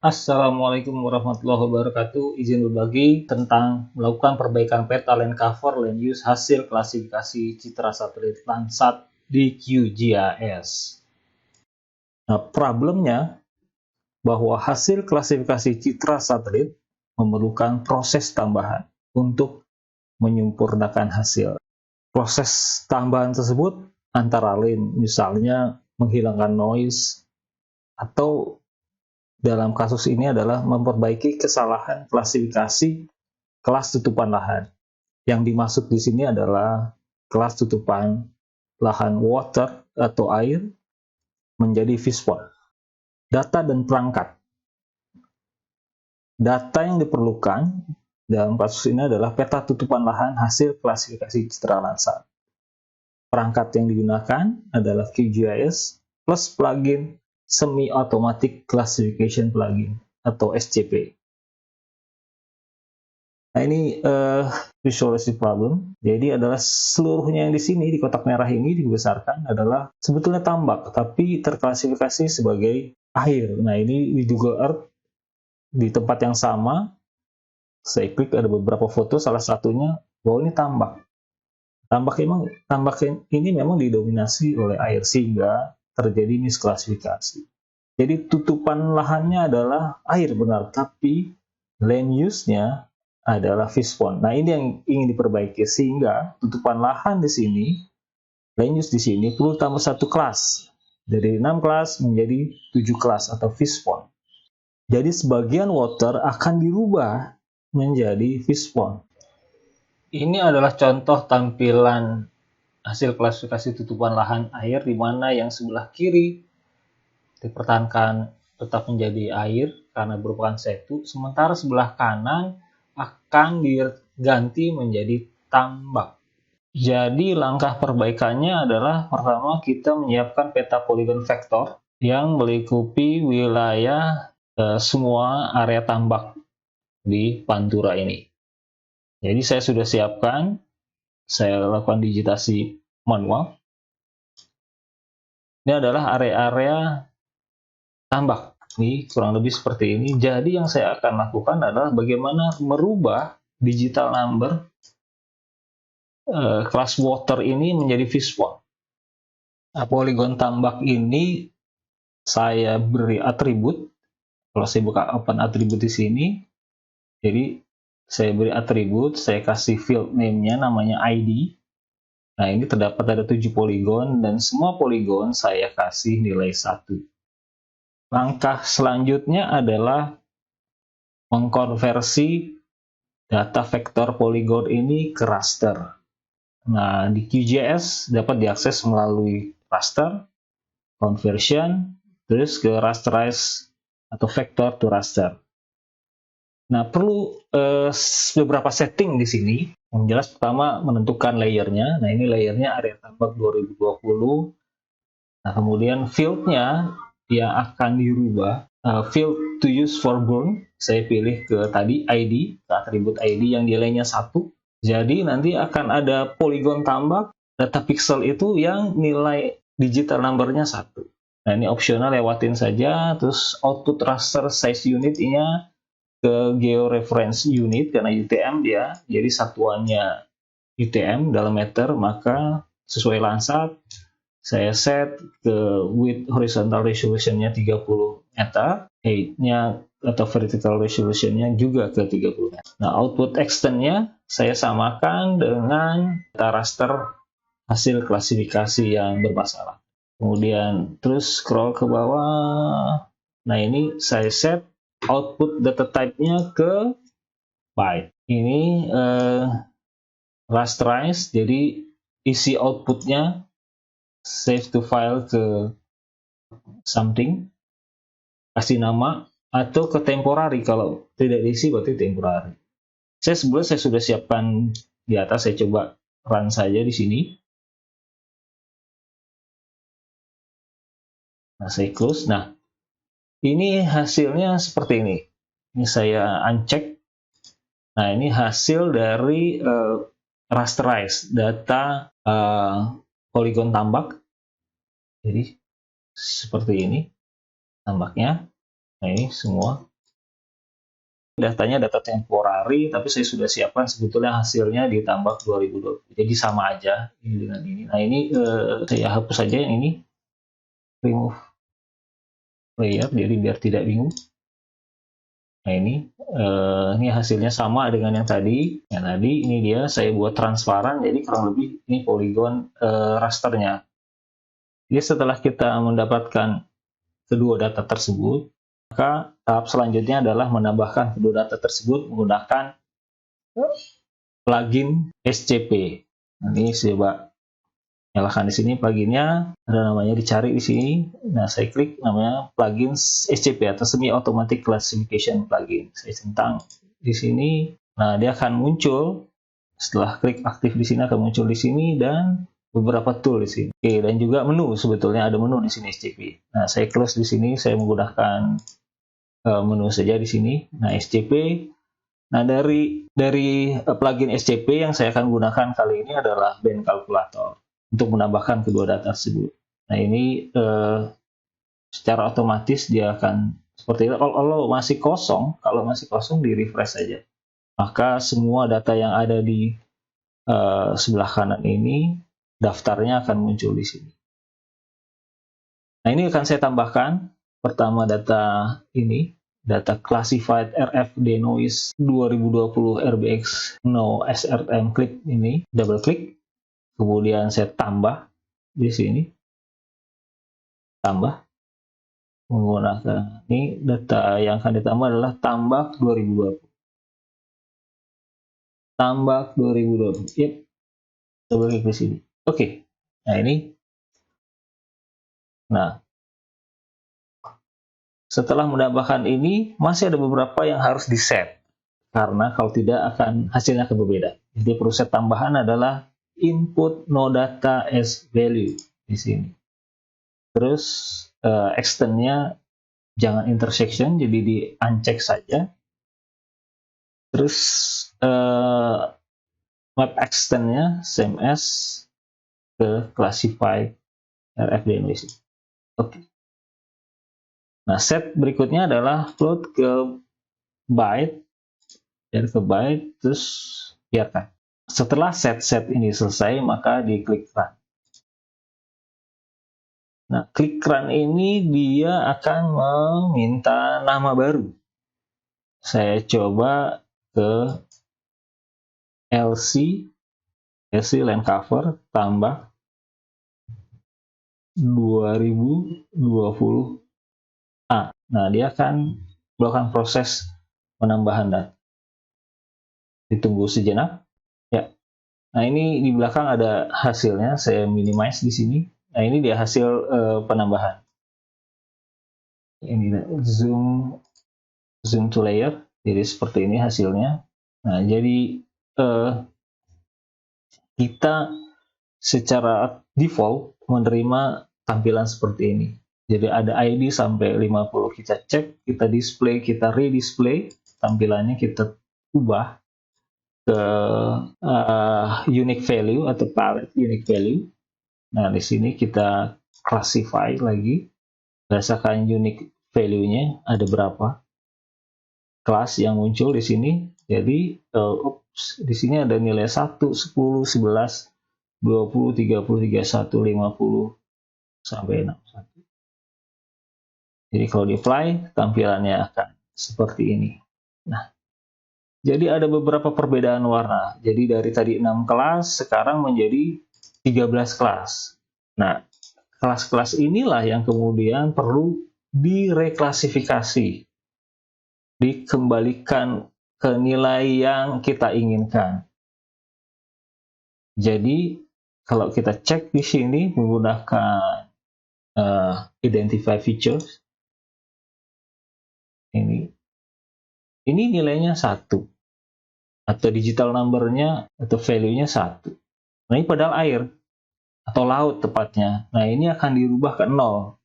Assalamualaikum warahmatullahi wabarakatuh. Izin berbagi tentang melakukan perbaikan peta land cover land use hasil klasifikasi citra satelit Landsat di QGIS. Nah, problemnya bahwa hasil klasifikasi citra satelit memerlukan proses tambahan untuk menyempurnakan hasil. Proses tambahan tersebut antara lain misalnya menghilangkan noise atau dalam kasus ini adalah memperbaiki kesalahan klasifikasi kelas tutupan lahan. Yang dimaksud di sini adalah kelas tutupan lahan water atau air menjadi fishpond. Data dan perangkat. Data yang diperlukan dalam kasus ini adalah peta tutupan lahan hasil klasifikasi citra Landsat. Perangkat yang digunakan adalah QGIS plus plugin Semi-Automatic Classification Plugin atau SCP. Nah, ini visualisasi problem. Jadi adalah seluruhnya yang di sini di kotak merah ini dibesarkan adalah sebetulnya tambak, tapi terklasifikasi sebagai air. Nah, ini di Google Earth di tempat yang sama. Saya klik ada beberapa foto, salah satunya bahwa ini tambak. Tambak ini memang didominasi oleh air sehingga terjadi misklasifikasi. Jadi tutupan lahannya adalah air benar, tapi land use-nya adalah fishpond. Nah, ini yang ingin diperbaiki sehingga tutupan lahan di sini, land use di sini perlu tambah satu kelas. Dari 6 kelas menjadi 7 kelas atau fishpond. Jadi sebagian water akan dirubah menjadi fishpond. Ini adalah contoh tampilan hasil klasifikasi tutupan lahan air di mana yang sebelah kiri dipertahankan tetap menjadi air karena merupakan setu, sementara sebelah kanan akan diganti menjadi tambak. Jadi langkah perbaikannya adalah pertama kita menyiapkan peta poligon vektor yang melingkupi wilayah semua area tambak di Pantura ini. Jadi saya sudah siapkan, saya lakukan digitasi manual. Ini adalah area-area tambak. Ini kurang lebih seperti ini. Jadi yang saya akan lakukan adalah bagaimana merubah digital number kelas water ini menjadi fishpond. Nah, poligon tambak ini saya beri atribut. Kalau saya buka open atribut di sini, jadi saya beri atribut, saya kasih field name-nya namanya ID. Nah, ini terdapat ada 7 poligon dan semua poligon saya kasih nilai 1. Langkah selanjutnya adalah mengkonversi data vektor poligon ini ke raster. Nah, di QGIS dapat diakses melalui raster, conversion, terus ke rasterize atau vector to raster. Nah, perlu beberapa setting di sini. Yang jelas pertama menentukan layernya. Nah, ini layernya area tambak 2020. Nah, kemudian field-nya yang akan dirubah. Field to use for burn, saya pilih ke tadi ID, ke atribut ID yang nilainya 1. Jadi nanti akan ada poligon tambak, data pixel itu yang nilai digital number-nya 1. Nah, ini opsional, lewatin saja. Terus output raster size unit-nya ke georeference unit karena UTM dia, jadi satuannya UTM dalam meter, maka sesuai Landsat saya set ke width horizontal resolution-nya 30 meter, height-nya atau vertical resolution-nya juga ke 30 meter. Nah, output extend-nya saya samakan dengan data raster hasil klasifikasi yang bermasalah. Kemudian terus scroll ke bawah. Nah, ini saya set output data type-nya ke byte. Ini rasterize, jadi isi output-nya save to file ke something, kasih nama, atau ke temporary. Kalau tidak diisi berarti temporary. Saya sudah siapkan di atas, saya coba run saja di sini. Nah, saya close. Nah, ini hasilnya seperti ini. Ini saya uncheck. Nah, ini hasil dari rasterize data poligon tambak. Jadi seperti ini tambaknya. Nah, ini semua Datanya data temporary, tapi saya sudah siapkan sebetulnya hasilnya di tambak 2020. Jadi sama aja ini dengan ini. Nah ini saya hapus saja yang ini, remove layer, jadi biar tidak bingung. Nah ini hasilnya sama dengan yang tadi. Yang tadi ini dia saya buat transparan, jadi kurang lebih ini polygon rasternya. Jadi setelah kita mendapatkan kedua data tersebut, maka tahap selanjutnya adalah menambahkan kedua data tersebut menggunakan plugin SCP. Ini saya coba nyalakan di sini pluginnya, ada namanya, dicari di sini. Nah, saya klik namanya plugin SCP atau Semi Automatic Classification Plugin. Saya centang di sini. Nah, dia akan muncul setelah klik aktif di sini, akan muncul di sini dan beberapa tool di sini. Oke, dan juga menu, sebetulnya ada menu di sini SCP. Nah, saya close di sini, saya menggunakan menu saja di sini. Nah, SCP. Nah, dari plugin SCP yang saya akan gunakan kali ini adalah band calculator untuk menambahkan kedua data tersebut. Nah, ini secara otomatis dia akan seperti itu. Kalau masih kosong, di refresh saja. Maka semua data yang ada di sebelah kanan ini daftarnya akan muncul di sini. Nah, ini akan saya tambahkan. Pertama data ini, data classified RFD noise 2020 RBX no SRM clip ini, double klik. Kemudian saya tambah di sini. Tambah. Menggunakan ini data yang akan ditambah adalah tambak 2020. Tambak 2020. Yep. Double klik di sini. Oke. Nah, ini. Nah, setelah menambahkan ini, masih ada beberapa yang harus di-set. Karena kalau tidak hasilnya akan berbeda. Jadi proses tambahan adalah input no data as value di sini. Terus extend-nya jangan intersection, jadi di uncheck saja. Terus map extend-nya same as ke classify RFD noise. Oke. Nah, set berikutnya adalah float ke byte, dan ke byte, terus biarkan. Setelah set ini selesai, maka diklik run. Nah, klik run ini dia akan meminta nama baru. Saya coba ke LC line cover tambah 2020A. Nah, dia akan melakukan proses penambahan data. Ditunggu sejenak. Ya. Nah, ini di belakang ada hasilnya. Saya minimize di sini. Nah, ini dia hasil penambahan. Ini zoom to layer. Jadi seperti ini hasilnya. Nah, jadi kita secara default menerima tampilan seperti ini. Jadi ada ID sampai 50. Kita cek, kita display, kita redisplay tampilannya, kita ubah ke unique value atau palette unique value. Nah, di sini kita classify lagi berdasarkan unique value-nya ada berapa kelas yang muncul di sini. Jadi di sini ada nilai 1, 10, 11, 20, 30, 31, 50 sampai 61. Jadi kalau di apply tampilannya akan seperti ini. Nah, jadi ada beberapa perbedaan warna. Jadi dari tadi 6 kelas sekarang menjadi 13 kelas. Nah, kelas-kelas inilah yang kemudian perlu direklasifikasi, dikembalikan ke nilai yang kita inginkan. Jadi kalau kita cek di sini menggunakan identify features, ini nilainya 1 atau digital number-nya atau value-nya 1. Nah, ini padahal air atau laut tepatnya. Nah, ini akan dirubah ke 0.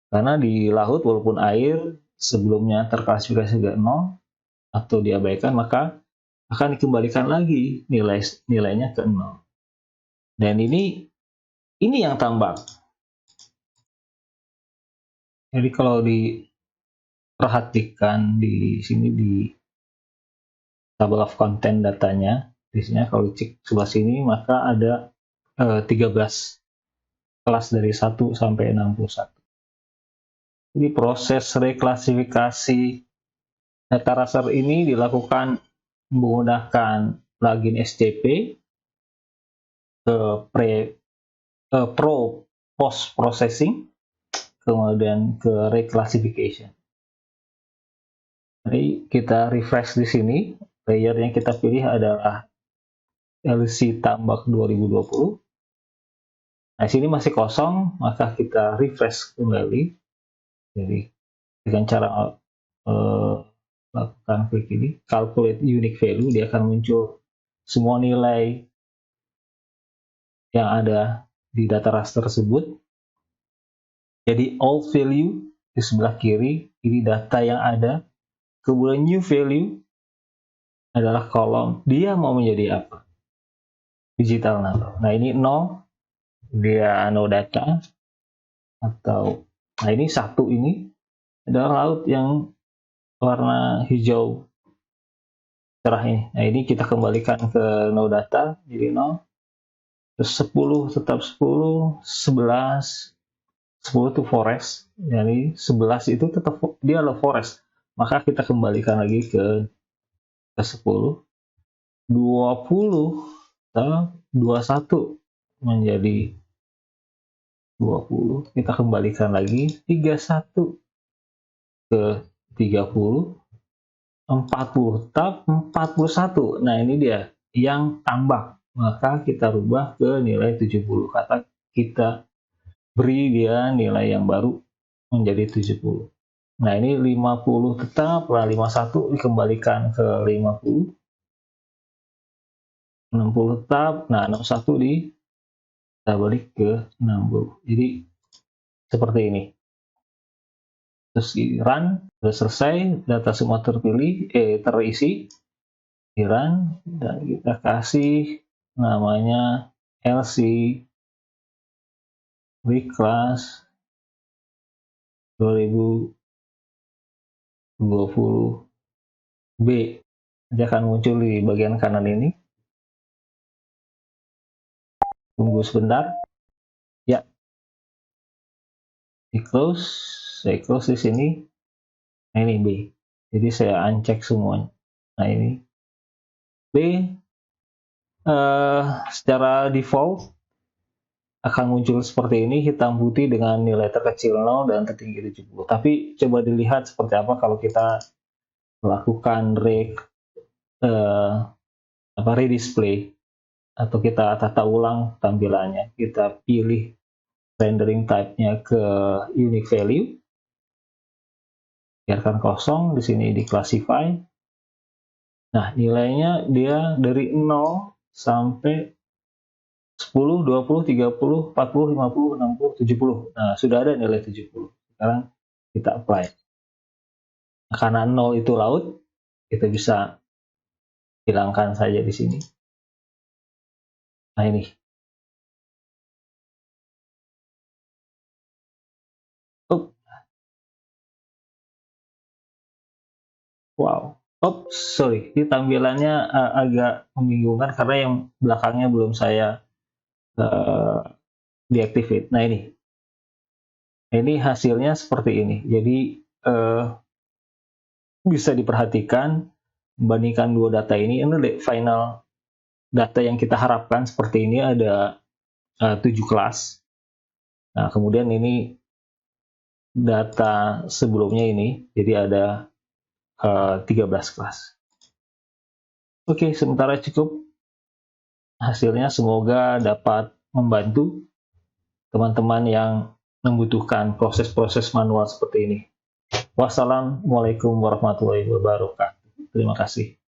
Karena di laut walaupun air sebelumnya terklasifikasi ke 0 atau diabaikan, maka akan dikembalikan lagi nilainya ke 0. Dan ini yang tambak. Jadi kalau diperhatikan di sini di table of content datanya. Di sini kalau dicek sebelah sini maka ada 13 kelas dari 1 sampai 61. Jadi proses reklasifikasi data raster ini dilakukan menggunakan plugin SCP ke pro post processing, kemudian ke reclassification. Jadi kita refresh di sini, layer yang kita pilih adalah LC tambak 2020. Nah, sini masih kosong, maka kita refresh kembali. Jadi dengan cara lakukan klik ini, calculate unique value, dia akan muncul semua nilai yang ada di data raster tersebut. Jadi old value di sebelah kiri, ini data yang ada. Kemudian new value adalah kolom dia mau menjadi apa, digital number. Nah, ini 0, dia no data, atau nah ini 1, ini adalah laut yang warna hijau cerah ini. Nah, ini kita kembalikan ke no data, jadi 0. Terus 10 tetap 10, 11 itu forest, jadi 11 itu tetap dia adalah forest, maka kita kembalikan lagi ke 10. 20 atau 21 menjadi 20, kita kembalikan lagi 31 ke 30, 40 tetap 41. Nah, ini dia yang tambah, maka kita rubah ke nilai 70, kata kita beri dia nilai yang baru menjadi 70. Nah, ini 50 tetap, 51 dikembalikan ke 50, 60 tetap, nah 61 kita balik ke 60. Jadi seperti ini. Terus run, sudah selesai, data semua terisi, di run, dan kita kasih namanya LC reclass 2020B. Dia akan muncul di bagian kanan ini. Tunggu sebentar. Ya. Saya close di sini. Nah, ini B. Jadi saya uncheck semuanya. Nah, ini B secara default akan muncul seperti ini, hitam putih dengan nilai terkecil 0 dan tertinggi 70. Tapi coba dilihat seperti apa kalau kita melakukan redisplay atau kita tata ulang tampilannya. Kita pilih rendering type-nya ke unique value, biarkan kosong, di sini di classify. Nah, nilainya dia dari 0 sampai 10, 20, 30, 40, 50, 60, 70. Nah, sudah ada nilai 70. Sekarang kita apply. Nah, karena 0 itu laut, kita bisa hilangkan saja di sini. Nah, ini. Wow. Sorry. Ini tampilannya agak membingungkan karena yang belakangnya belum saya deactivate. Nah, ini hasilnya seperti ini. Jadi bisa diperhatikan, membandingkan dua data ini final data yang kita harapkan seperti ini ada 7 kelas. Nah, kemudian ini data sebelumnya ini, jadi ada 13 kelas. Oke, sementara cukup hasilnya, semoga dapat membantu teman-teman yang membutuhkan proses-proses manual seperti ini. Wassalamualaikum warahmatullahi wabarakatuh. Terima kasih.